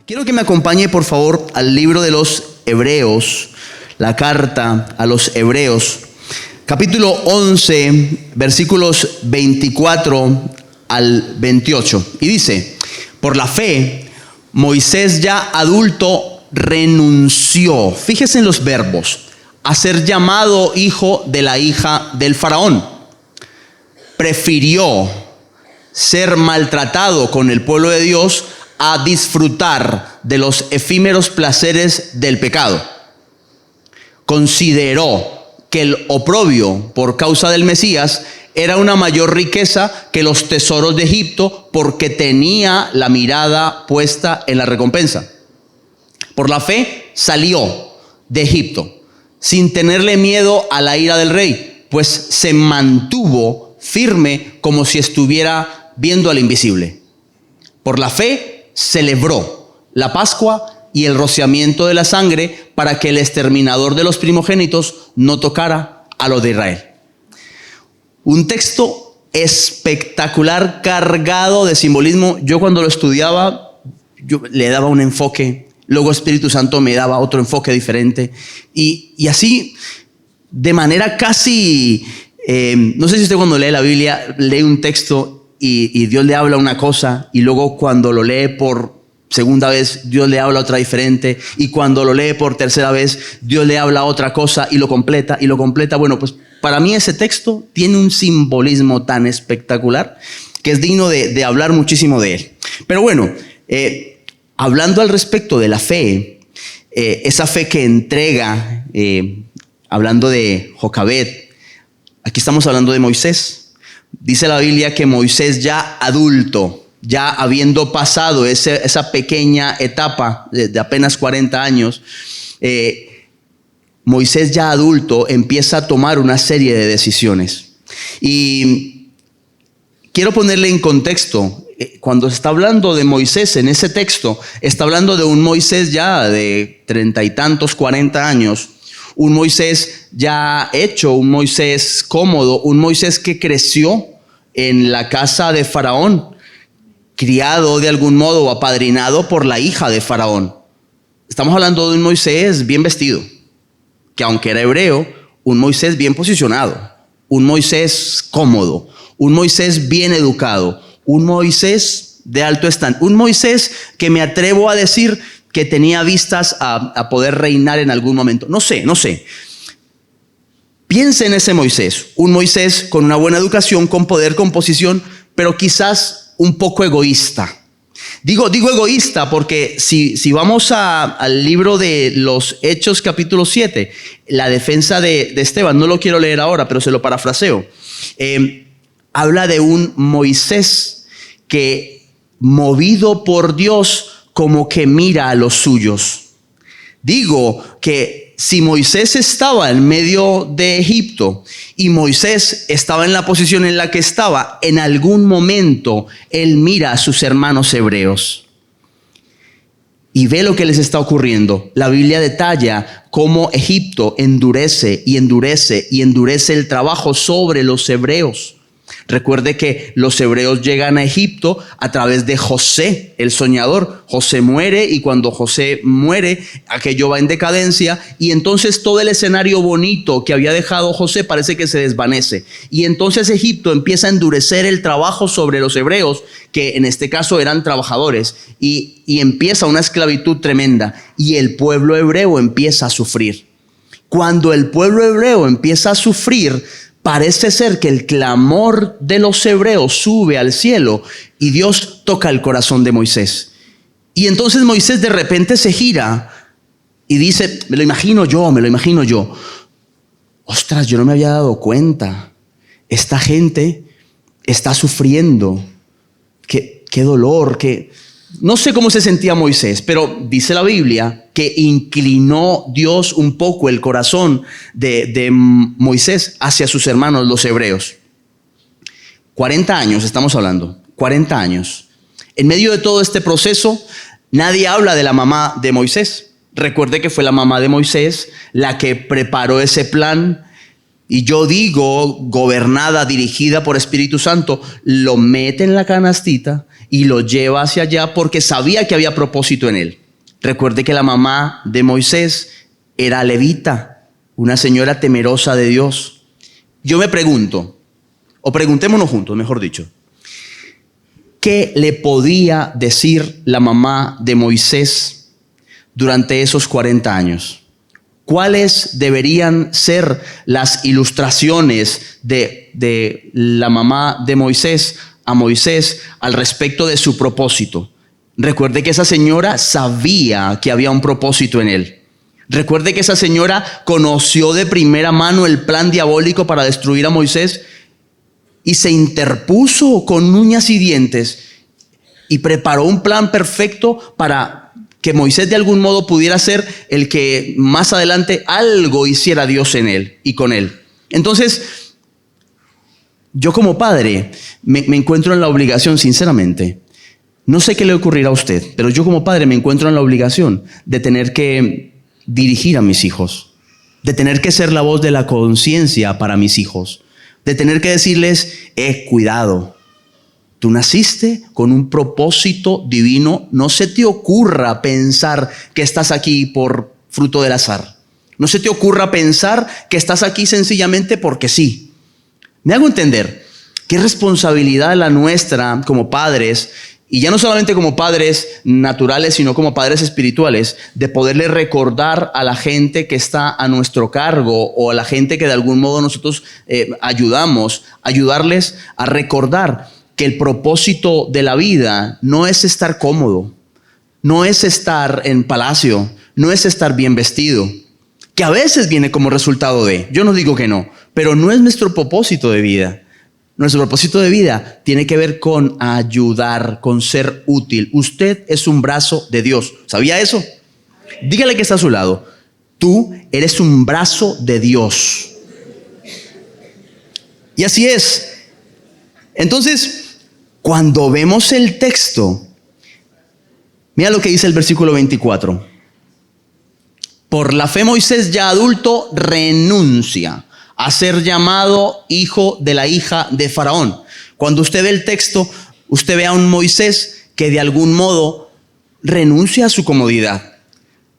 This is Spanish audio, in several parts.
Quiero que me acompañe, por favor, al libro de los Hebreos, la carta a los Hebreos, capítulo 11, versículos 24 al 28. Y dice: por la fe, Moisés ya adulto renunció, fíjese en los verbos, a ser llamado hijo de la hija del faraón. Prefirió ser maltratado con el pueblo de Dios a disfrutar de los efímeros placeres del pecado. Consideró que el oprobio por causa del Mesías era una mayor riqueza que los tesoros de Egipto, porque tenía la mirada puesta en la recompensa. Por la fe salió de Egipto sin tenerle miedo a la ira del rey, pues se mantuvo firme como si estuviera viendo al invisible. Por la fe celebró la Pascua y el rociamiento de la sangre para que el exterminador de los primogénitos no tocara a lo de Israel. Un texto espectacular, cargado de simbolismo. Yo cuando lo estudiaba, yo le daba un enfoque, luego Espíritu Santo me daba otro enfoque diferente. Y así, de manera casi, no sé si usted cuando lee la Biblia, lee un texto y Dios le habla una cosa, y luego cuando lo lee por segunda vez, Dios le habla otra diferente, y cuando lo lee por tercera vez, Dios le habla otra cosa y lo completa. Bueno, pues para mí ese texto tiene un simbolismo tan espectacular que es digno de hablar muchísimo de él. Pero bueno, hablando al respecto de la fe, esa fe que entrega, hablando de Jocabed, aquí estamos hablando de Moisés. Dice la Biblia que Moisés ya adulto, ya habiendo pasado esa pequeña etapa de apenas 40 años, Moisés ya adulto empieza a tomar una serie de decisiones. Y quiero ponerle en contexto, cuando se está hablando de Moisés en ese texto, está hablando de un Moisés ya de 30 y tantos, 40 años, un Moisés ya hecho, un Moisés cómodo, un Moisés que creció en la casa de Faraón, criado de algún modo o apadrinado por la hija de Faraón. Estamos hablando de un Moisés bien vestido, que aunque era hebreo, un Moisés bien posicionado, un Moisés cómodo, un Moisés bien educado, un Moisés de alto estándar, un Moisés que me atrevo a decir que tenía vistas a poder reinar en algún momento. No sé. Piense en ese Moisés, un Moisés con una buena educación, con poder, con posición, pero quizás un poco egoísta. Digo egoísta porque si vamos al libro de los Hechos capítulo 7, la defensa de Esteban, no lo quiero leer ahora, pero se lo parafraseo, habla de un Moisés que, movido por Dios, como que mira a los suyos. Digo que si Moisés estaba en medio de Egipto y Moisés estaba en la posición en la que estaba, en algún momento él mira a sus hermanos hebreos y ve lo que les está ocurriendo. La Biblia detalla cómo Egipto endurece el trabajo sobre los hebreos. Recuerde que los hebreos llegan a Egipto a través de José, el soñador. José muere, y cuando José muere, aquello va en decadencia, y entonces todo el escenario bonito que había dejado José parece que se desvanece. Y entonces Egipto empieza a endurecer el trabajo sobre los hebreos, que en este caso eran trabajadores, y empieza una esclavitud tremenda, y el pueblo hebreo empieza a sufrir. Cuando el pueblo hebreo empieza a sufrir, parece ser que el clamor de los hebreos sube al cielo y Dios toca el corazón de Moisés. Y entonces Moisés de repente se gira y dice, me lo imagino yo. Ostras, yo no me había dado cuenta. Esta gente está sufriendo. Qué dolor, No sé cómo se sentía Moisés, pero dice la Biblia que inclinó Dios un poco el corazón de Moisés hacia sus hermanos, los hebreos. 40 años estamos hablando, 40 años. En medio de todo este proceso, nadie habla de la mamá de Moisés. Recuerde que fue la mamá de Moisés la que preparó ese plan y yo digo gobernada, dirigida por Espíritu Santo, lo mete en la canastita y lo lleva hacia allá porque sabía que había propósito en él. Recuerde que la mamá de Moisés era levita, una señora temerosa de Dios. Yo me pregunto, o preguntémonos juntos, mejor dicho, ¿qué le podía decir la mamá de Moisés durante esos 40 años? ¿Cuáles deberían ser las ilustraciones de la mamá de Moisés a Moisés al respecto de su propósito? Recuerde que esa señora sabía que había un propósito en él. Recuerde que esa señora conoció de primera mano el plan diabólico para destruir a Moisés y se interpuso con uñas y dientes y preparó un plan perfecto para que Moisés de algún modo pudiera ser el que más adelante algo hiciera Dios en él y con él. Entonces, yo como padre me encuentro en la obligación, sinceramente, no sé qué le ocurrirá a usted, pero yo como padre me encuentro en la obligación de tener que dirigir a mis hijos, de tener que ser la voz de la conciencia para mis hijos, de tener que decirles, cuidado. Tú naciste con un propósito divino. No se te ocurra pensar que estás aquí por fruto del azar. No se te ocurra pensar que estás aquí sencillamente porque sí. Me hago entender. Qué responsabilidad la nuestra como padres, y ya no solamente como padres naturales, sino como padres espirituales, de poderle recordar a la gente que está a nuestro cargo o a la gente que de algún modo nosotros ayudarles a recordar que el propósito de la vida no es estar cómodo, no es estar en palacio, no es estar bien vestido, que a veces viene como resultado de, yo no digo que no, pero no es nuestro propósito de vida. Nuestro propósito de vida tiene que ver con ayudar, con ser útil. Usted es un brazo de Dios. ¿Sabía eso? Dígale que está a su lado. Tú eres un brazo de Dios. Y así es. Entonces, cuando vemos el texto, mira lo que dice el versículo 24. Por la fe Moisés, ya adulto, renuncia a ser llamado hijo de la hija de Faraón. Cuando usted ve el texto, usted ve a un Moisés que de algún modo renuncia a su comodidad,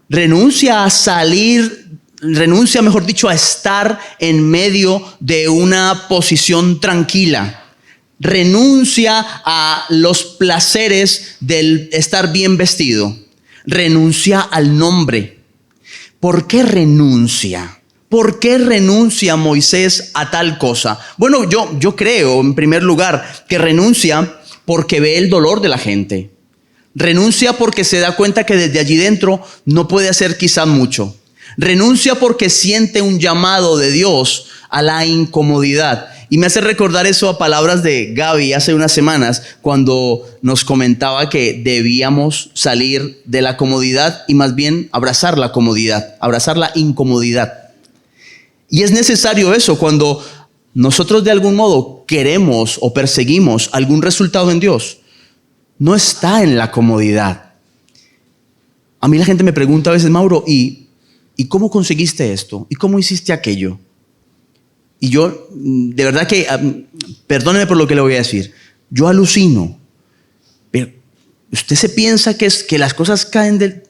renuncia a salir, renuncia, mejor dicho, a estar en medio de una posición tranquila. Renuncia a los placeres del estar bien vestido. Renuncia al nombre. ¿Por qué renuncia? ¿Por qué renuncia Moisés a tal cosa? Bueno, yo creo, en primer lugar, que renuncia porque ve el dolor de la gente. Renuncia porque se da cuenta que desde allí dentro no puede hacer quizá mucho. Renuncia porque siente un llamado de Dios a la incomodidad. Y me hace recordar eso a palabras de Gaby hace unas semanas, cuando nos comentaba que debíamos salir de la comodidad y más bien abrazar la comodidad, abrazar la incomodidad. Y es necesario eso cuando nosotros de algún modo queremos o perseguimos algún resultado en Dios. No está en la comodidad. A mí la gente me pregunta a veces, Mauro, ¿y cómo conseguiste esto? ¿Y cómo hiciste aquello? Y yo, de verdad que, perdóneme por lo que le voy a decir, yo alucino. Pero usted se piensa que las cosas caen del...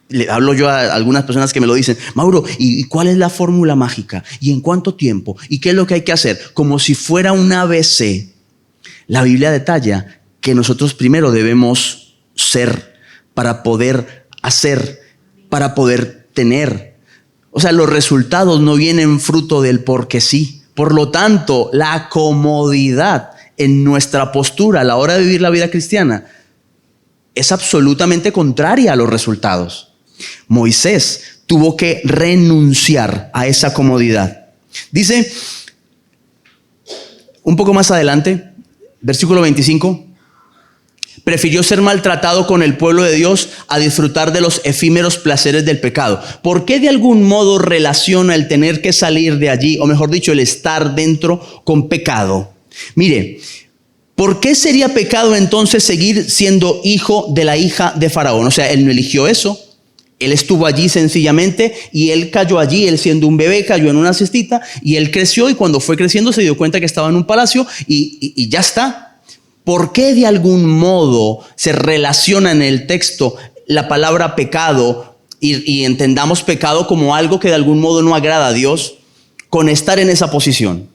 Le hablo yo a algunas personas que me lo dicen, Mauro, ¿y cuál es la fórmula mágica? ¿Y en cuánto tiempo? ¿Y qué es lo que hay que hacer? Como si fuera un ABC. La Biblia detalla que nosotros primero debemos ser para poder hacer, para poder tener. O sea, los resultados no vienen fruto del porque sí. Por lo tanto, la comodidad en nuestra postura a la hora de vivir la vida cristiana es absolutamente contraria a los resultados. Moisés tuvo que renunciar a esa comodidad. Dice, un poco más adelante, versículo 25, prefirió ser maltratado con el pueblo de Dios a disfrutar de los efímeros placeres del pecado. ¿Por qué de algún modo relaciona el tener que salir de allí, o mejor dicho, el estar dentro, con pecado? Mire, ¿por qué sería pecado entonces seguir siendo hijo de la hija de Faraón? O sea, él no eligió eso. Él estuvo allí sencillamente y él cayó allí, él siendo un bebé cayó en una cestita y él creció, y cuando fue creciendo se dio cuenta que estaba en un palacio y ya está. ¿Por qué de algún modo se relaciona en el texto la palabra pecado y entendamos pecado como algo que de algún modo no agrada a Dios con estar en esa posición?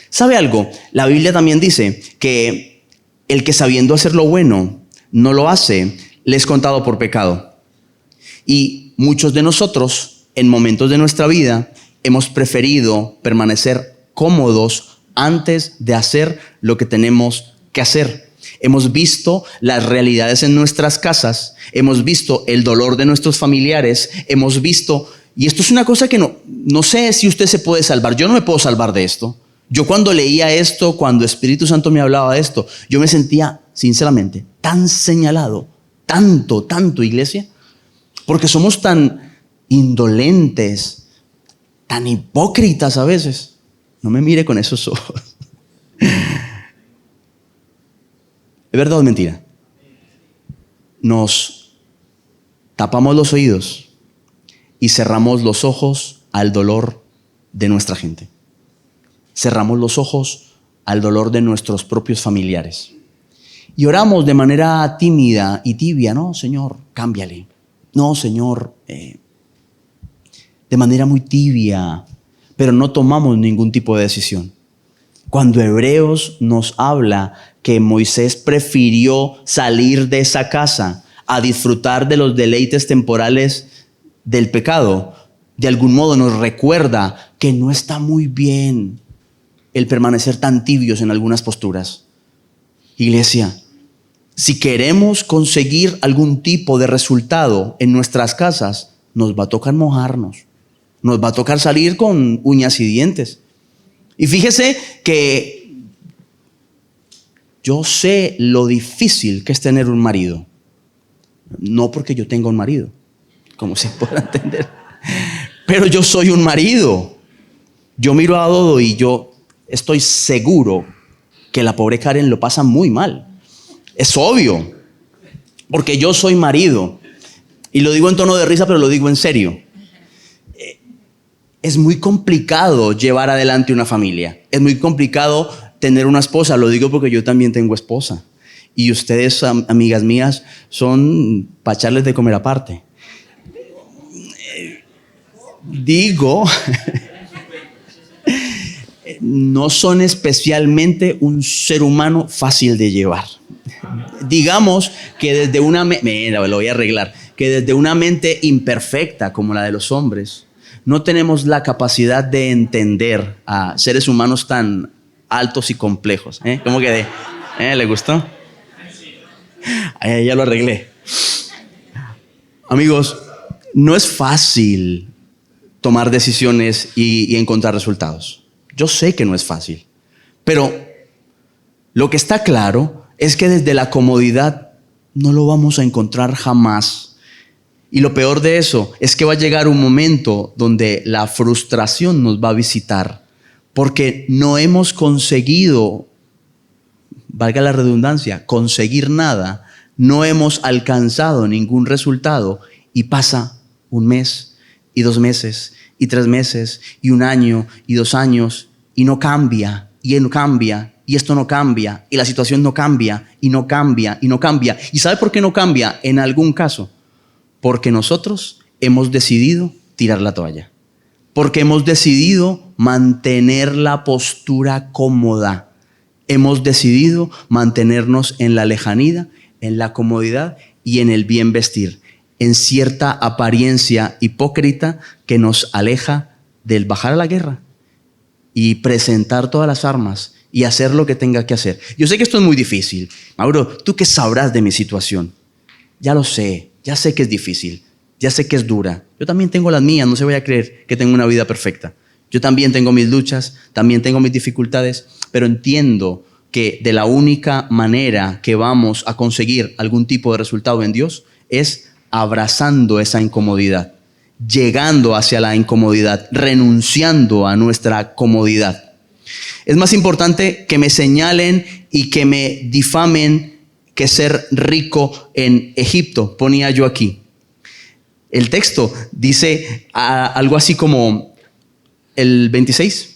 ¿Sabe algo? La Biblia también dice que el que sabiendo hacer lo bueno no lo hace, le es contado por pecado. Y muchos de nosotros, en momentos de nuestra vida, hemos preferido permanecer cómodos antes de hacer lo que tenemos que hacer. Hemos visto las realidades en nuestras casas, hemos visto el dolor de nuestros familiares, hemos visto, y esto es una cosa que no sé si usted se puede salvar. Yo no me puedo salvar de esto. Yo cuando leía esto, cuando Espíritu Santo me hablaba de esto, yo me sentía, sinceramente, tan señalado, tanto, iglesia, porque somos tan indolentes, tan hipócritas a veces. No me mire con esos ojos. ¿Es verdad o es mentira? Nos tapamos los oídos y cerramos los ojos al dolor de nuestra gente. Cerramos los ojos al dolor de nuestros propios familiares. Y oramos de manera tímida y tibia. No, Señor, cámbiale. No, Señor, de manera muy tibia, pero no tomamos ningún tipo de decisión. Cuando Hebreos nos habla que Moisés prefirió salir de esa casa a disfrutar de los deleites temporales del pecado, de algún modo nos recuerda que no está muy bien el permanecer tan tibios en algunas posturas. Iglesia, si queremos conseguir algún tipo de resultado en nuestras casas, nos va a tocar mojarnos. Nos va a tocar salir con uñas y dientes. Y fíjese que yo sé lo difícil que es tener un marido. No porque yo tenga un marido, como se pueda entender. Pero yo soy un marido. Yo miro a Dodo y yo estoy seguro que la pobre Karen lo pasa muy mal. Es obvio, porque yo soy marido. Y lo digo en tono de risa, pero lo digo en serio. Es muy complicado llevar adelante una familia. Es muy complicado tener una esposa. Lo digo porque yo también tengo esposa. Y ustedes, amigas mías, son para echarles de comer aparte. Digo, no son especialmente un ser humano fácil de llevar. Digamos que desde una lo voy a arreglar, que desde una mente imperfecta como la de los hombres, no tenemos la capacidad de entender a seres humanos tan altos y complejos. ¿Cómo quedé? ¿Le gustó? Ya lo arreglé. Amigos, no es fácil tomar decisiones y encontrar resultados. Yo sé que no es fácil, pero lo que está claro es que desde la comodidad no lo vamos a encontrar jamás. Y lo peor de eso es que va a llegar un momento donde la frustración nos va a visitar porque no hemos conseguido, valga la redundancia, conseguir nada, no hemos alcanzado ningún resultado y pasa un mes y 2 meses y 3 meses y 1 año y 2 años y no cambia y no cambia. Y esto no cambia, y la situación no cambia, y no cambia, y no cambia. ¿Y sabe por qué no cambia en algún caso? Porque nosotros hemos decidido tirar la toalla. Porque hemos decidido mantener la postura cómoda. Hemos decidido mantenernos en la lejanía, en la comodidad y en el bien vestir. En cierta apariencia hipócrita que nos aleja del bajar a la guerra y presentar todas las armas y hacer lo que tenga que hacer. Yo sé que esto es muy difícil. Mauro, ¿tú qué sabrás de mi situación? Ya lo sé, ya sé que es difícil, ya sé que es dura. Yo también tengo las mías, no se vaya a creer que tengo una vida perfecta. Yo también tengo mis luchas, también tengo mis dificultades, pero entiendo que de la única manera que vamos a conseguir algún tipo de resultado en Dios es abrazando esa incomodidad, llegando hacia la incomodidad, renunciando a nuestra comodidad. Es más importante que me señalen y que me difamen que ser rico en Egipto, ponía yo aquí. el texto dice algo así como el 26.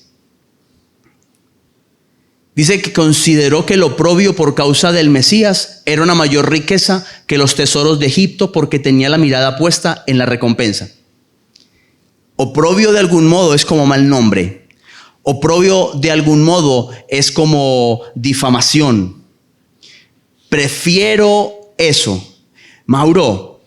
Dice que consideró que el oprobio por causa del Mesías era una mayor riqueza que los tesoros de Egipto porque tenía la mirada puesta en la recompensa. Oprobio de algún modo es como mal nombre. Oprobio de algún modo es como difamación. Prefiero eso. Mauro,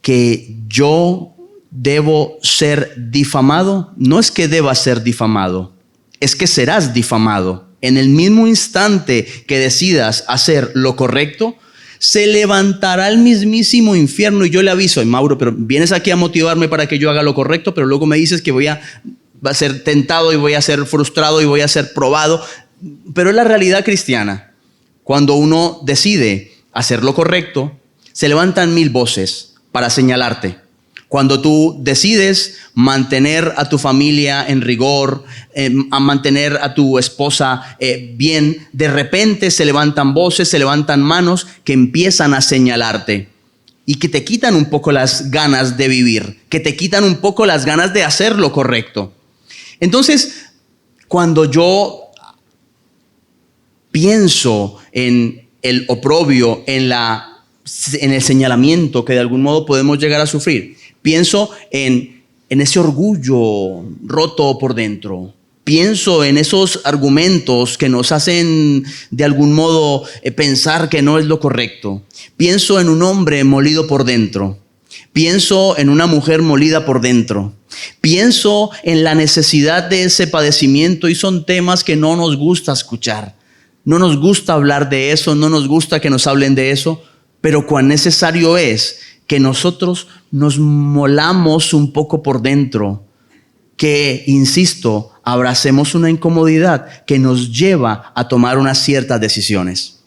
que yo debo ser difamado. No es que deba ser difamado, es que serás difamado. En el mismo instante que decidas hacer lo correcto, se levantará el mismísimo infierno. Y yo le aviso, Mauro, pero vienes aquí a motivarme para que yo haga lo correcto, pero luego me dices que va a ser tentado y voy a ser frustrado y voy a ser probado. Pero es la realidad cristiana. Cuando uno decide hacer lo correcto, se levantan 1000 voces para señalarte. Cuando tú decides mantener a tu familia en rigor, a mantener a tu esposa bien, de repente se levantan voces, se levantan manos que empiezan a señalarte y que te quitan un poco las ganas de vivir, que te quitan un poco las ganas de hacer lo correcto. Entonces, cuando yo pienso en el oprobio, en el señalamiento que de algún modo podemos llegar a sufrir, pienso en ese orgullo roto por dentro. Pienso en esos argumentos que nos hacen de algún modo pensar que no es lo correcto. Pienso en un hombre molido por dentro. Pienso en una mujer molida por dentro. Pienso en la necesidad de ese padecimiento y son temas que no nos gusta escuchar. No nos gusta hablar de eso, no nos gusta que nos hablen de eso, pero cuán necesario es que nosotros nos molamos un poco por dentro, que, insisto, abracemos una incomodidad que nos lleva a tomar unas ciertas decisiones.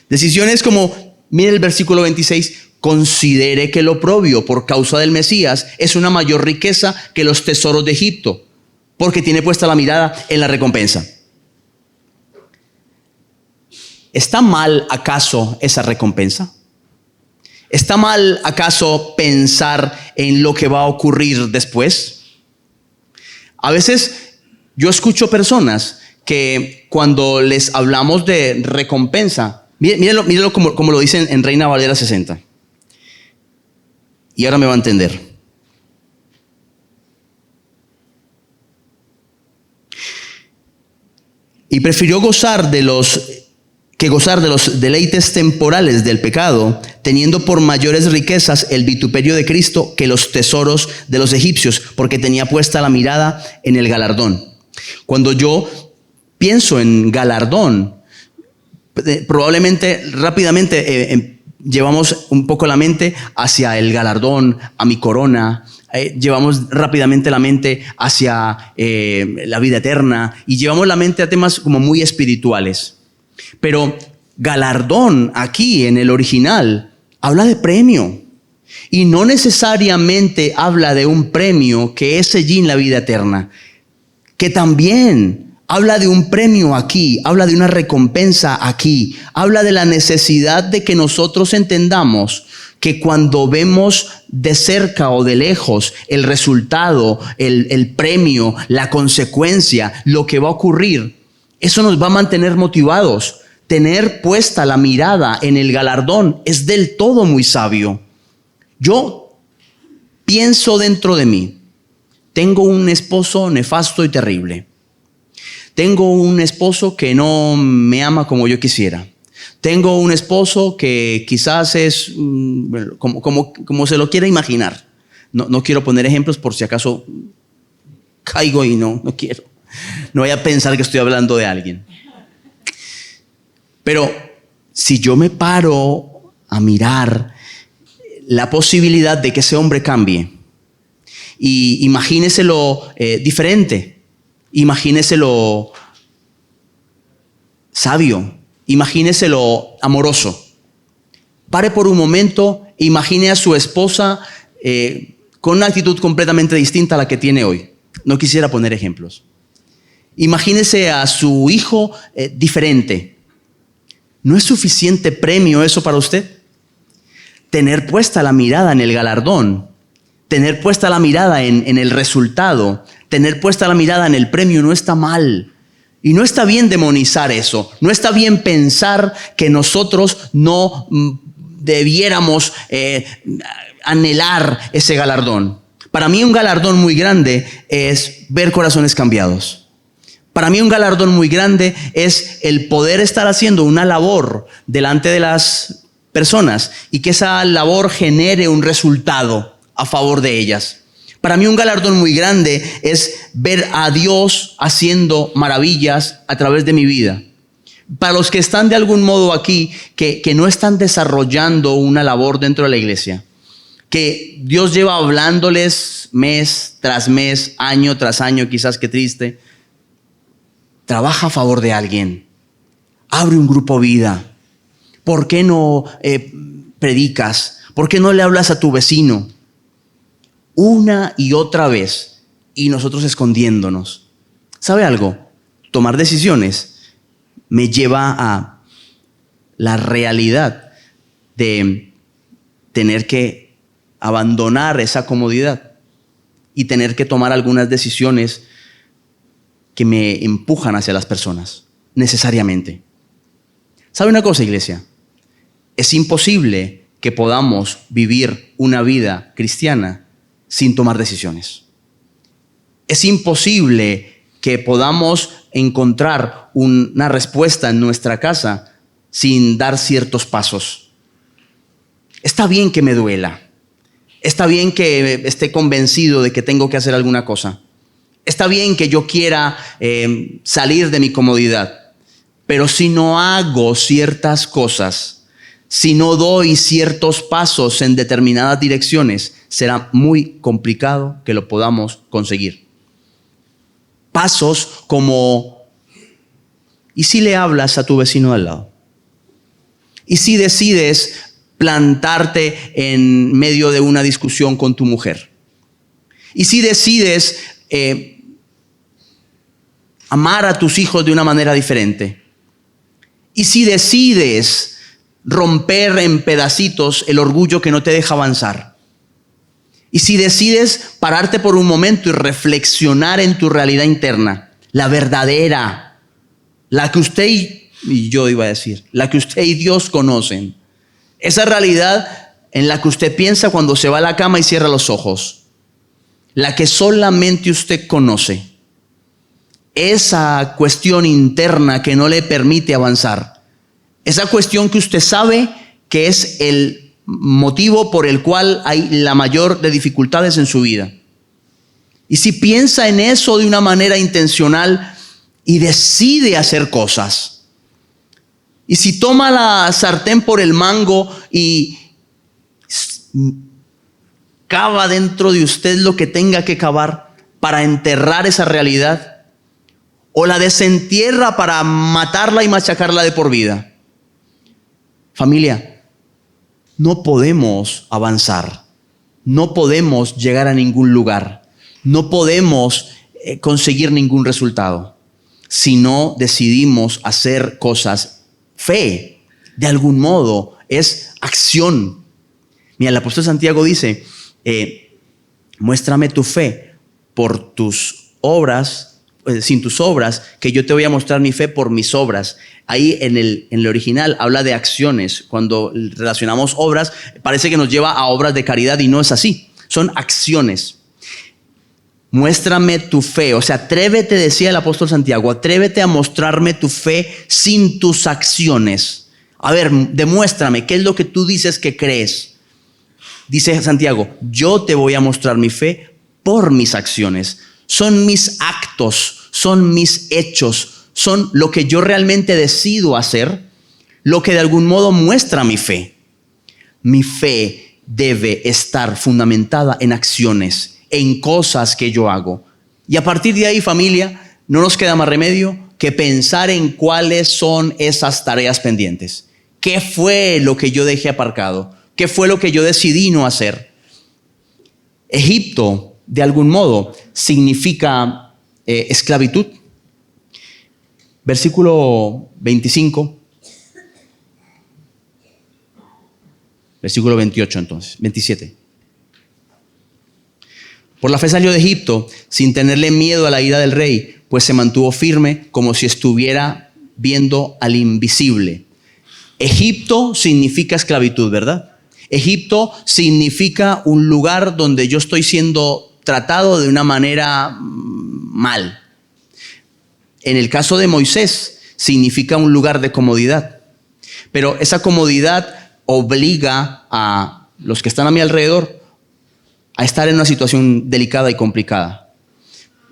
Decisiones como, mire el versículo 26, considere que el oprobio por causa del Mesías es una mayor riqueza que los tesoros de Egipto, porque tiene puesta la mirada en la recompensa. ¿Está mal acaso esa recompensa? ¿Está mal acaso pensar en lo que va a ocurrir después? A veces yo escucho personas que cuando les hablamos de recompensa, mírenlo como lo dicen en Reina Valera 60. Y ahora me va a entender. Y prefirió gozar de los deleites temporales del pecado, teniendo por mayores riquezas el vituperio de Cristo que los tesoros de los egipcios, porque tenía puesta la mirada en el galardón. Cuando yo pienso en galardón, probablemente rápidamente llevamos un poco la mente hacia el galardón, a mi corona. Llevamos rápidamente la mente hacia la vida eterna y llevamos la mente a temas como muy espirituales. Pero galardón aquí en el original habla de premio y no necesariamente habla de un premio que es allí en la vida eterna, que también habla de un premio aquí, habla de una recompensa aquí, habla de la necesidad de que nosotros entendamos que cuando vemos de cerca o de lejos el resultado, el premio, la consecuencia, lo que va a ocurrir, eso nos va a mantener motivados. Tener puesta la mirada en el galardón es del todo muy sabio. Yo pienso dentro de mí, tengo un esposo nefasto y terrible. Tengo un esposo que no me ama como yo quisiera. Tengo un esposo que quizás es como se lo quiera imaginar. No quiero poner ejemplos por si acaso caigo y no quiero. No voy a pensar que estoy hablando de alguien. Pero si yo me paro a mirar la posibilidad de que ese hombre cambie, y imagíneselo diferente, imagíneselo sabio, imagíneselo amoroso. Pare por un momento, imagine a su esposa con una actitud completamente distinta a la que tiene hoy. No quisiera poner ejemplos. Imagínese a su hijo diferente. ¿No es suficiente premio eso para usted? tener puesta la mirada en el galardón, tener puesta la mirada en el resultado, tener puesta la mirada en el premio no está mal. Y no está bien demonizar eso. No está bien pensar que nosotros no debiéramos anhelar ese galardón. Para mí un galardón muy grande es ver corazones cambiados. Para mí un galardón muy grande es el poder estar haciendo una labor delante de las personas y que esa labor genere un resultado a favor de ellas. Para mí un galardón muy grande es ver a Dios haciendo maravillas a través de mi vida. Para los que están de algún modo aquí, que no están desarrollando una labor dentro de la iglesia, que Dios lleva hablándoles mes tras mes, año tras año, quizás qué triste. Trabaja a favor de alguien. Abre un grupo vida. ¿Por qué no predicas? ¿Por qué no le hablas a tu vecino? Una y otra vez. Y nosotros escondiéndonos. ¿Sabe algo? Tomar decisiones me lleva a la realidad de tener que abandonar esa comodidad y tener que tomar algunas decisiones que me empujan hacia las personas, necesariamente. ¿Sabe una cosa, iglesia? Es imposible que podamos vivir una vida cristiana sin tomar decisiones. Es imposible que podamos encontrar una respuesta en nuestra casa sin dar ciertos pasos. Está bien que me duela. Está bien que esté convencido de que tengo que hacer alguna cosa. Está bien que yo quiera salir de mi comodidad. Pero si no hago ciertas cosas, si no doy ciertos pasos en determinadas direcciones, será muy complicado que lo podamos conseguir. Pasos como, ¿y si le hablas a tu vecino al lado? ¿Y si decides plantarte en medio de una discusión con tu mujer? ¿Y si decides amar a tus hijos de una manera diferente? ¿Y si decides romper en pedacitos el orgullo que no te deja avanzar? ¿Y si decides pararte por un momento y reflexionar en tu realidad interna, la verdadera, la que usted y yo iba a decir, la que usted y Dios conocen? Esa realidad en la que usted piensa cuando se va a la cama y cierra los ojos, la que solamente usted conoce. Esa cuestión interna que no le permite avanzar. Esa cuestión que usted sabe que es el motivo por el cual hay la mayor de dificultades en su vida. Y si piensa en eso de una manera intencional y decide hacer cosas. Y si toma la sartén por el mango y cava dentro de usted lo que tenga que cavar para enterrar esa realidad, o la desentierra para matarla y machacarla de por vida. Familia, no podemos avanzar, no podemos llegar a ningún lugar, no podemos conseguir ningún resultado si no decidimos hacer cosas. Fe, de algún modo, es acción. Mira, el apóstol Santiago dice, muéstrame tu fe por tus obras, sin tus obras, que yo te voy a mostrar mi fe por mis obras. Ahí en el original habla de acciones. Cuando relacionamos obras, parece que nos lleva a obras de caridad y no es así. Son acciones. Muéstrame tu fe. O sea, atrévete, decía el apóstol Santiago, atrévete a mostrarme tu fe sin tus acciones. A ver, demuéstrame, ¿qué es lo que tú dices que crees? Dice Santiago, yo te voy a mostrar mi fe por mis acciones. Son mis actos, son mis hechos, son lo que yo realmente decido hacer, lo que de algún modo muestra mi fe. Mi fe debe estar fundamentada en acciones, en cosas que yo hago. Y a partir de ahí, familia, no nos queda más remedio que pensar en cuáles son esas tareas pendientes. ¿Qué fue lo que yo dejé aparcado? ¿Qué fue lo que yo decidí no hacer? Egipto, de algún modo, significa esclavitud. Versículo 25. Versículo 28 entonces, 27. Por la fe salió de Egipto sin tenerle miedo a la ira del rey, pues se mantuvo firme como si estuviera viendo al invisible. Egipto significa esclavitud, ¿verdad? Egipto significa un lugar donde yo estoy siendo tratado de una manera mal. En el caso de Moisés, significa un lugar de comodidad. Pero esa comodidad obliga a los que están a mi alrededor a estar en una situación delicada y complicada.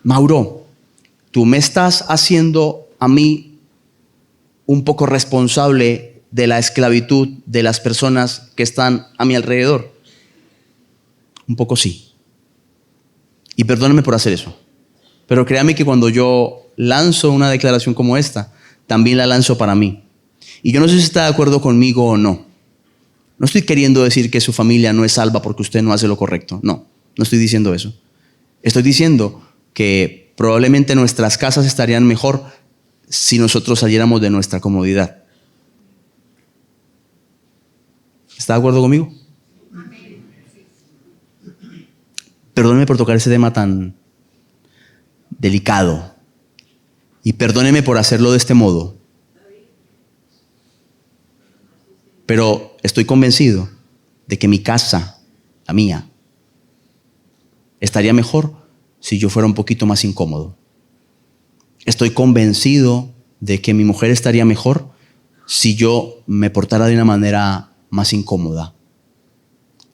Mauro, tú me estás haciendo a mí un poco responsable de la esclavitud de las personas que están a mi alrededor. Un poco sí. Y perdóneme por hacer eso. Pero créame que cuando yo lanzo una declaración como esta, también la lanzo para mí. Y yo no sé si está de acuerdo conmigo o no. No estoy queriendo decir que su familia no es salva porque usted no hace lo correcto. No estoy diciendo eso. Estoy diciendo que probablemente nuestras casas estarían mejor si nosotros saliéramos de nuestra comodidad. ¿Está de acuerdo conmigo? Perdóneme por tocar ese tema tan delicado. Y perdóneme por hacerlo de este modo. Pero estoy convencido de que mi casa, la mía, estaría mejor si yo fuera un poquito más incómodo. Estoy convencido de que mi mujer estaría mejor si yo me portara de una manera más incómoda.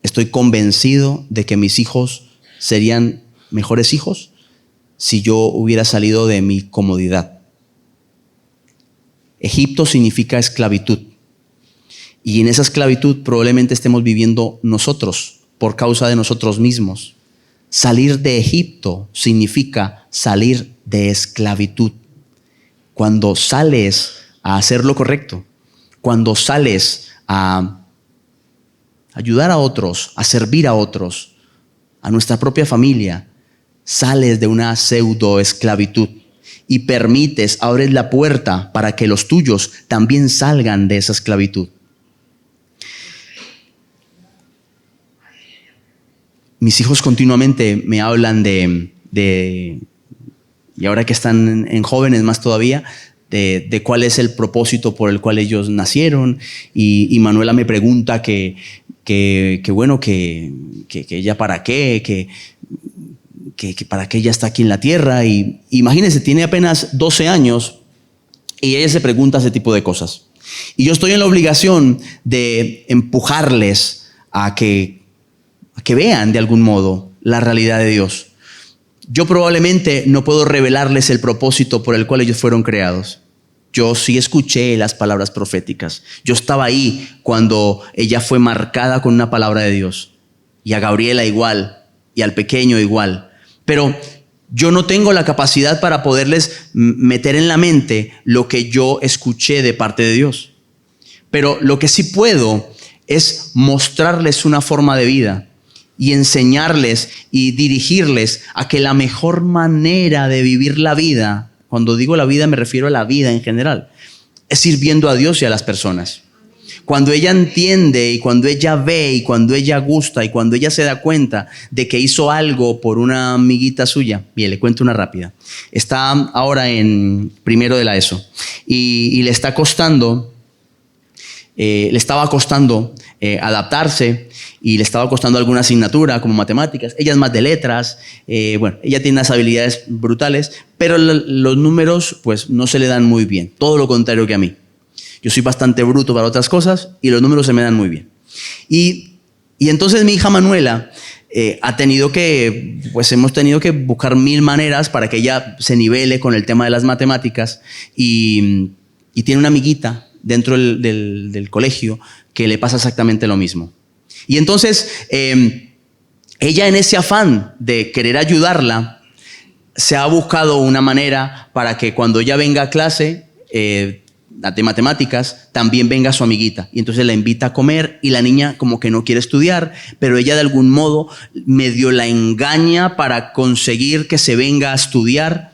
Estoy convencido de que mis hijos serían mejores hijos si yo hubiera salido de mi comodidad. Egipto significa esclavitud. Y en esa esclavitud probablemente estemos viviendo nosotros por causa de nosotros mismos. Salir de Egipto significa salir de esclavitud. Cuando sales a hacer lo correcto, cuando sales a ayudar a otros, a servir a otros, a nuestra propia familia, sales de una pseudo esclavitud y abres la puerta para que los tuyos también salgan de esa esclavitud. Mis hijos continuamente me hablan y ahora que están en jóvenes más todavía, de cuál es el propósito por el cual ellos nacieron. Y Manuela me pregunta que ella para qué, que para qué ella está aquí en la tierra. Y imagínense, tiene apenas 12 años y ella se pregunta ese tipo de cosas. Y yo estoy en la obligación de empujarles a que vean de algún modo la realidad de Dios. Yo probablemente no puedo revelarles el propósito por el cual ellos fueron creados. Yo sí escuché las palabras proféticas. Yo estaba ahí cuando ella fue marcada con una palabra de Dios. Y a Gabriela igual, y al pequeño igual. Pero yo no tengo la capacidad para poderles meter en la mente lo que yo escuché de parte de Dios. Pero lo que sí puedo es mostrarles una forma de vida y enseñarles y dirigirles a que la mejor manera de vivir la vida, cuando digo la vida me refiero a la vida en general, es sirviendo a Dios y a las personas. Cuando ella entiende y cuando ella ve y cuando ella gusta y cuando ella se da cuenta de que hizo algo por una amiguita suya, bien, le cuento una rápida. Está ahora en primero de la ESO y le estaba costando adaptarse y le estaba costando alguna asignatura como matemáticas. Ella es más de letras, ella tiene unas habilidades brutales, pero los números pues no se le dan muy bien, todo lo contrario que a mí. Yo soy bastante bruto para otras cosas y los números se me dan muy bien. Y entonces mi hija Manuela hemos tenido que buscar 1000 maneras para que ella se nivele con el tema de las matemáticas y tiene una amiguita dentro del colegio que le pasa exactamente lo mismo. Y entonces ella, en ese afán de querer ayudarla, se ha buscado una manera para que cuando ella venga a clase de matemáticas, también venga su amiguita. Y entonces la invita a comer y la niña como que no quiere estudiar, pero ella de algún modo medio la engaña para conseguir que se venga a estudiar.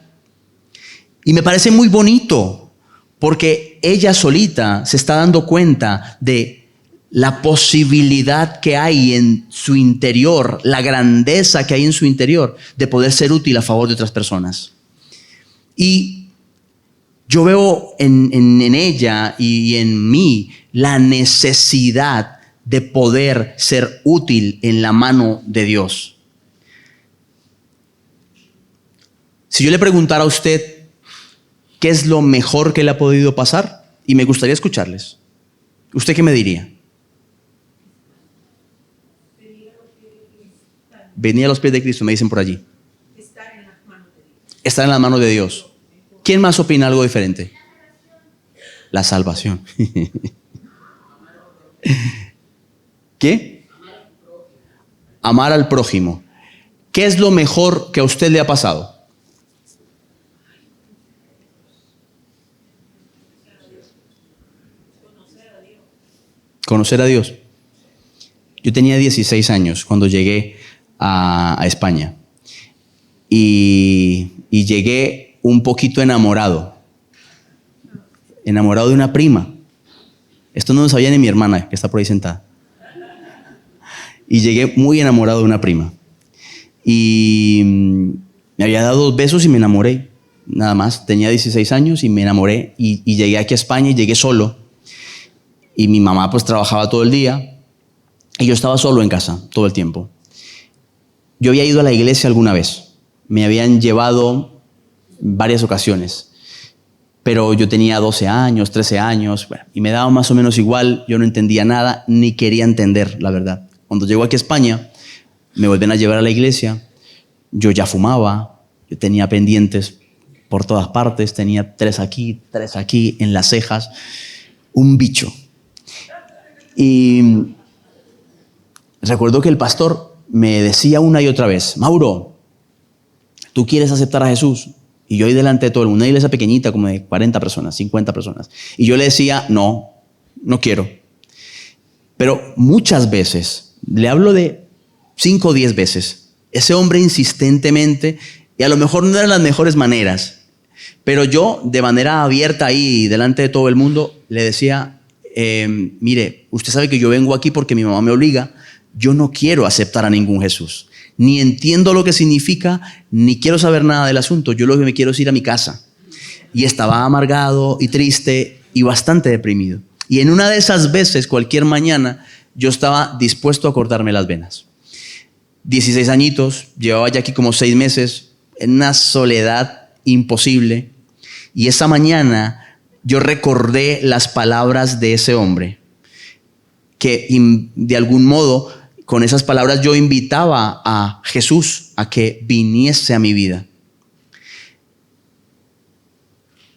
Y me parece muy bonito, porque ella solita se está dando cuenta de la posibilidad que hay en su interior, la grandeza que hay en su interior de poder ser útil a favor de otras personas. Y yo veo en ella y en mí la necesidad de poder ser útil en la mano de Dios. Si yo le preguntara a usted qué es lo mejor que le ha podido pasar, y me gustaría escucharles, ¿usted qué me diría? Venir a los pies de Cristo, me dicen por allí. Estar en las manos de Dios. Estar en las manos de Dios. ¿Quién más opina algo diferente? La salvación. ¿Qué? Amar al prójimo. ¿Qué es lo mejor que a usted le ha pasado? Conocer a Dios. Yo tenía 16 años cuando llegué a España y llegué un poquito enamorado de una prima. Esto no lo sabía ni mi hermana, que está por ahí sentada. Y llegué muy enamorado de una prima. Y me había dado 2 besos y me enamoré. Nada más, tenía 16 años y me enamoré. Y llegué aquí a España y llegué solo. Y mi mamá pues trabajaba todo el día. Y yo estaba solo en casa todo el tiempo. Yo había ido a la iglesia alguna vez. Me habían llevado en varias ocasiones. Pero yo tenía 12 años, 13 años. Bueno, y me daba más o menos igual. Yo no entendía nada, ni quería entender, la verdad. Cuando llego aquí a España, me vuelven a llevar a la iglesia. Yo ya fumaba. Yo tenía pendientes por todas partes. Tenía 3 aquí, en las cejas. Un bicho. Y recuerdo que el pastor me decía una y otra vez: Mauro, ¿tú quieres aceptar a Jesús? Y yo ahí delante de todo el mundo, una iglesia pequeñita como de 40 personas, 50 personas. Y yo le decía: no quiero. Pero muchas veces, le hablo de 5 o 10 veces, ese hombre insistentemente, y a lo mejor no eran las mejores maneras, pero yo de manera abierta ahí delante de todo el mundo le decía: mire, usted sabe que yo vengo aquí porque mi mamá me obliga. Yo no quiero aceptar a ningún Jesús. Ni entiendo lo que significa, ni quiero saber nada del asunto. Yo lo que me quiero es ir a mi casa. Y estaba amargado y triste y bastante deprimido. Y en una de esas veces, cualquier mañana, yo estaba dispuesto a cortarme las venas. 16 añitos, llevaba ya aquí como 6 meses, en una soledad imposible. Y esa mañana yo recordé las palabras de ese hombre, que de algún modo, con esas palabras yo invitaba a Jesús a que viniese a mi vida.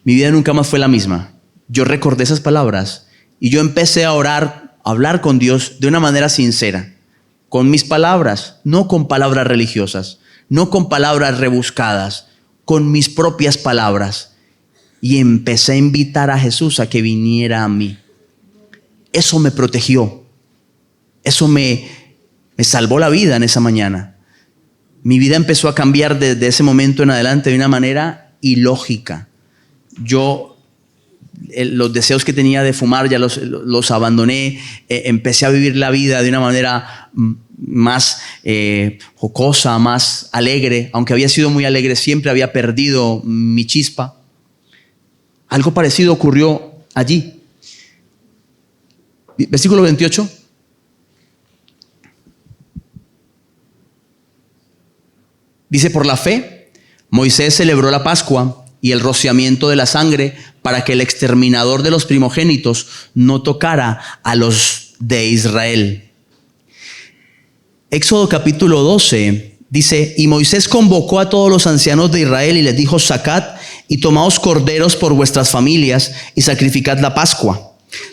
Mi vida nunca más fue la misma. Yo recordé esas palabras y yo empecé a orar, a hablar con Dios de una manera sincera, con mis palabras, no con palabras religiosas, no con palabras rebuscadas, con mis propias palabras. Y empecé a invitar a Jesús a que viniera a mí. Eso me protegió. Eso me salvó la vida en esa mañana. Mi vida empezó a cambiar desde ese momento en adelante de una manera ilógica. Yo los deseos que tenía de fumar ya los abandoné. Empecé a vivir la vida de una manera más jocosa, más alegre. Aunque había sido muy alegre, siempre había perdido mi chispa. Algo parecido ocurrió allí. Versículo 28. Dice: por la fe, Moisés celebró la Pascua y el rociamiento de la sangre para que el exterminador de los primogénitos no tocara a los de Israel. Éxodo capítulo 12 dice: y Moisés convocó a todos los ancianos de Israel y les dijo: sacad y tomaos corderos por vuestras familias y sacrificad la Pascua.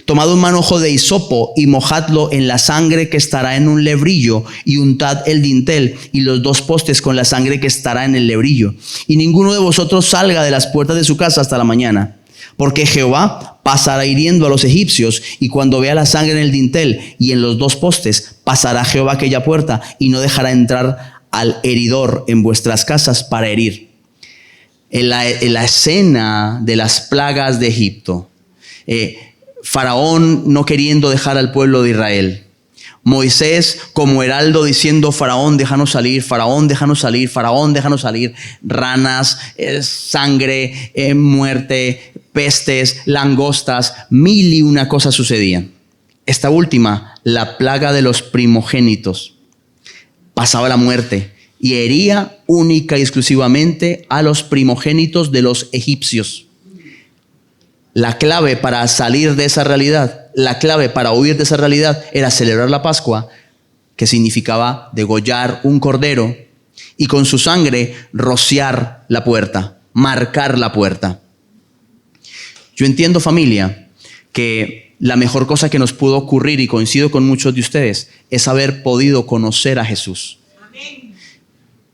Tomad un manojo de hisopo y mojadlo en la sangre que estará en un lebrillo y untad el dintel y los 2 postes con la sangre que estará en el lebrillo. Y ninguno de vosotros salga de las puertas de su casa hasta la mañana, porque Jehová pasará hiriendo a los egipcios, y cuando vea la sangre en el dintel y en los 2 postes, pasará Jehová aquella puerta y no dejará entrar al heridor en vuestras casas para herir. En la escena de las plagas de Egipto, Faraón no queriendo dejar al pueblo de Israel. Moisés como heraldo diciendo: Faraón, déjanos salir, Faraón, déjanos salir, Faraón, déjanos salir. Ranas, sangre, muerte, pestes, langostas, mil y una cosas sucedían. Esta última, la plaga de los primogénitos, pasaba la muerte y hería única y exclusivamente a los primogénitos de los egipcios. La clave para salir de esa realidad, la clave para huir de esa realidad era celebrar la Pascua, que significaba degollar un cordero y con su sangre rociar la puerta, marcar la puerta. Yo entiendo, familia, que la mejor cosa que nos pudo ocurrir, y coincido con muchos de ustedes, es haber podido conocer a Jesús. Amén.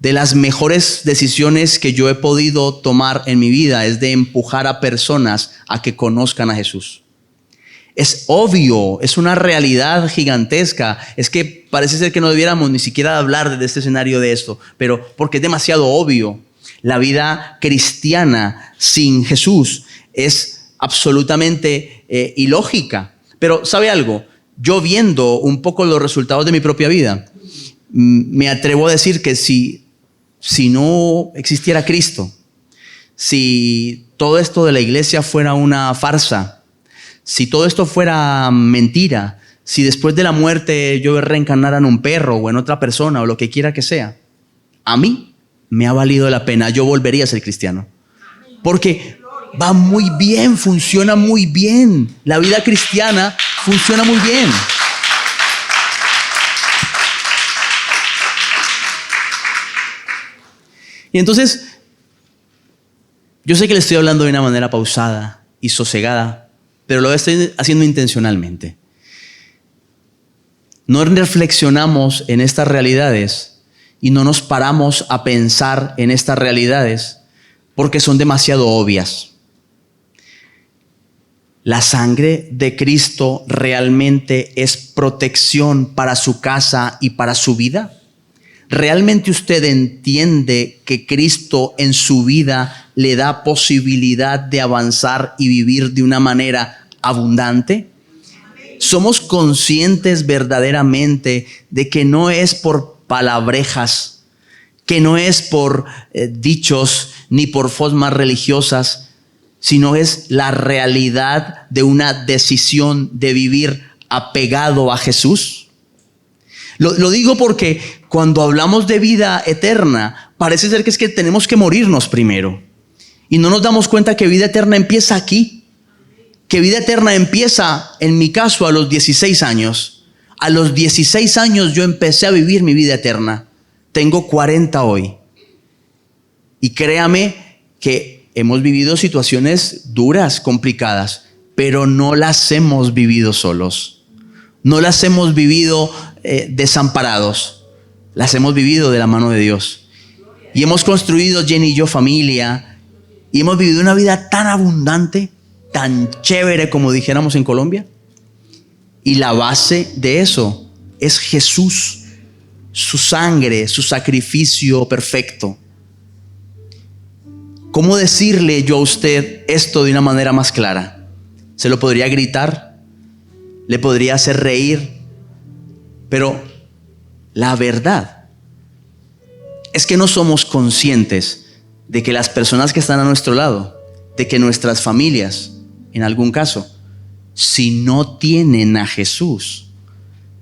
De las mejores decisiones que yo he podido tomar en mi vida es de empujar a personas a que conozcan a Jesús. Es obvio, es una realidad gigantesca. Es que parece ser que no debiéramos ni siquiera hablar desde este escenario de esto, pero porque es demasiado obvio. La vida cristiana sin Jesús es absolutamente ilógica. Pero ¿sabe algo? Yo viendo un poco los resultados de mi propia vida, me atrevo a decir que si no existiera Cristo, si todo esto de la iglesia fuera una farsa, si todo esto fuera mentira, si después de la muerte yo reencarnara en un perro o en otra persona o lo que quiera que sea, a mí me ha valido la pena. Yo volvería a ser cristiano. Porque va muy bien, funciona muy bien. La vida cristiana funciona muy bien. Y entonces, yo sé que le estoy hablando de una manera pausada y sosegada, pero lo estoy haciendo intencionalmente. No reflexionamos en estas realidades y no nos paramos a pensar en estas realidades porque son demasiado obvias. ¿La sangre de Cristo realmente es protección para su casa y para su vida? ¿Realmente usted entiende que Cristo en su vida le da posibilidad de avanzar y vivir de una manera abundante? ¿Somos conscientes verdaderamente de que no es por palabrejas, que no es por dichos ni por formas religiosas, sino es la realidad de una decisión de vivir apegado a Jesús? Lo digo porque cuando hablamos de vida eterna, parece ser que es que tenemos que morirnos primero. Y no nos damos cuenta que vida eterna empieza aquí. Que vida eterna empieza, en mi caso, a los 16 años. A los 16 años yo empecé a vivir mi vida eterna. Tengo 40 hoy. Y créame que hemos vivido situaciones duras, complicadas, pero no las hemos vivido solos. No las hemos vivido desamparados. Las hemos vivido de la mano de Dios. Y hemos construido, Jenny y yo, familia. Y hemos vivido una vida tan abundante, tan chévere como dijéramos en Colombia. Y la base de eso es Jesús, su sangre, su sacrificio perfecto. ¿Cómo decirle yo a usted esto de una manera más clara? ¿Se lo podría gritar? ¿Le podría hacer reír? Pero la verdad es que no somos conscientes de que las personas que están a nuestro lado, de que nuestras familias, en algún caso, si no tienen a Jesús,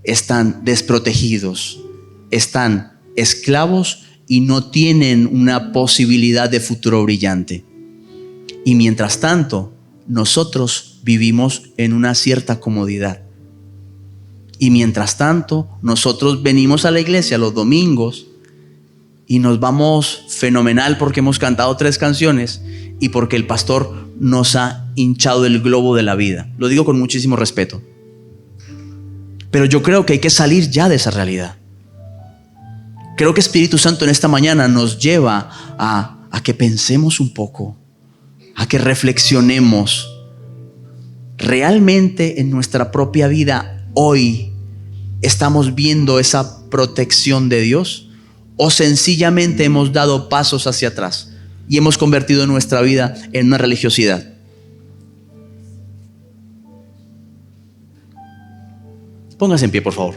están desprotegidos, están esclavos y no tienen una posibilidad de futuro brillante. Y mientras tanto, nosotros vivimos en una cierta comodidad. Y mientras tanto, nosotros venimos a la iglesia los domingos y nos vamos fenomenal porque hemos cantado 3 canciones y porque el pastor nos ha hinchado el globo de la vida. Lo digo con muchísimo respeto. Pero yo creo que hay que salir ya de esa realidad. Creo que Espíritu Santo en esta mañana nos lleva a que pensemos un poco, a que reflexionemos. ¿Realmente en nuestra propia vida hoy estamos viendo esa protección de Dios? ¿O sencillamente hemos dado pasos hacia atrás y hemos convertido nuestra vida en una religiosidad? Póngase en pie, por favor.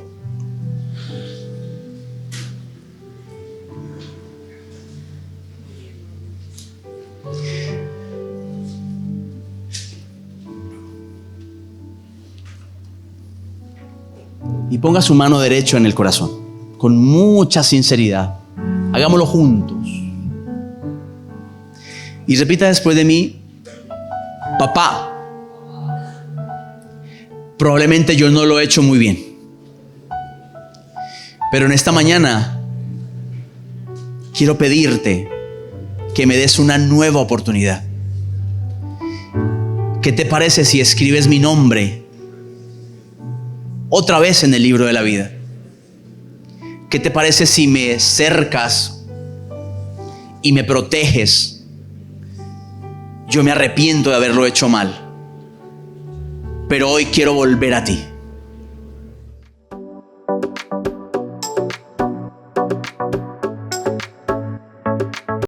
Y ponga su mano derecha en el corazón, con mucha sinceridad. Hagámoslo juntos. Y repita después de mí: papá, probablemente yo no lo he hecho muy bien, pero en esta mañana quiero pedirte que me des una nueva oportunidad. ¿Qué te parece si escribes mi nombre otra vez en el libro de la vida? ¿Qué te parece si me cercas y me proteges? Yo me arrepiento de haberlo hecho mal, pero hoy quiero volver a ti.